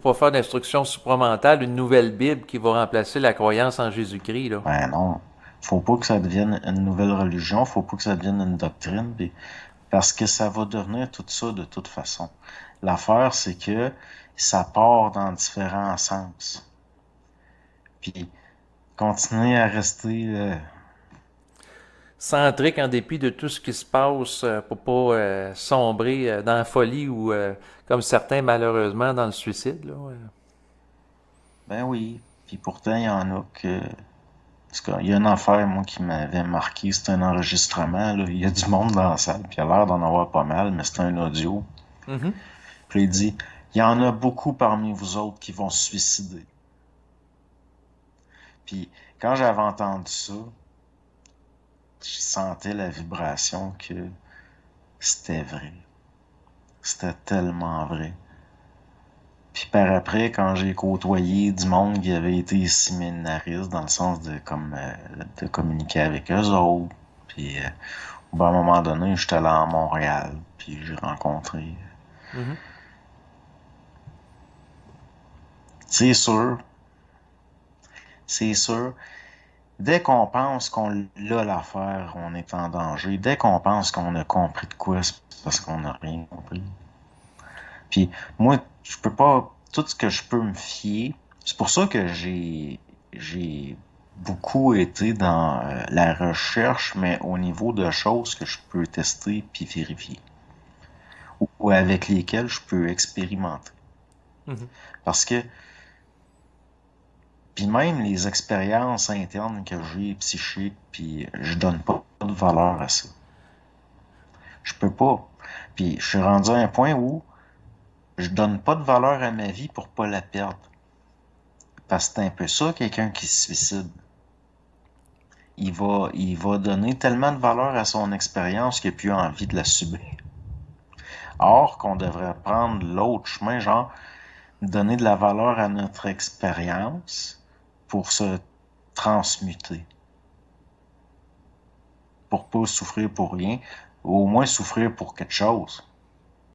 pas faire d'instruction supramentale, une nouvelle Bible qui va remplacer la croyance en Jésus-Christ, là. Ben non. Faut pas que ça devienne une nouvelle religion, faut pas que ça devienne une doctrine, parce que ça va devenir tout ça de toute façon. L'affaire, c'est que ça part dans différents sens. Puis continuer à rester Centrique en dépit de tout ce qui se passe pour pas sombrer dans la folie ou, comme certains malheureusement, dans le suicide, là. Ouais. ben oui. Puis pourtant, il y en a que. En tout cas, il y a une affaire, moi, qui m'avait marqué, c'est un enregistrement, là. Il y a du monde dans la salle, puis il a l'air d'en avoir pas mal, mais c'est un audio. Mhm. Puis il dit, il y en a beaucoup parmi vous autres qui vont se suicider. Puis quand j'avais entendu ça, je sentais la vibration que c'était vrai. C'était tellement vrai. Puis par après, quand j'ai côtoyé du monde qui avait été séminariste, dans le sens de comme de communiquer avec eux autres, puis au bon moment donné, j'étais allé à Montréal, puis j'ai rencontré. Mhm. C'est sûr, c'est sûr. Dès qu'on pense qu'on l'a l'affaire, on est en danger. Dès qu'on pense qu'on a compris de quoi, c'est parce qu'on n'a rien compris. Puis moi, je peux pas, tout ce que je peux me fier, c'est pour ça que j'ai beaucoup été dans la recherche, mais au niveau de choses que je peux tester puis vérifier, ou avec lesquelles je peux expérimenter. Mhm. Parce que, puis même les expériences internes que j'ai, psychiques, puis je donne pas de valeur à ça. Je peux pas. Puis je suis rendu à un point où je donne pas de valeur à ma vie pour pas la perdre. Parce que c'est un peu ça, quelqu'un qui se suicide. Il va donner tellement de valeur à son expérience qu'il n'a plus envie de la subir. Or, qu'on devrait prendre l'autre chemin, genre, donner de la valeur à notre expérience pour se transmuter, pour pas souffrir pour rien, ou au moins souffrir pour quelque chose.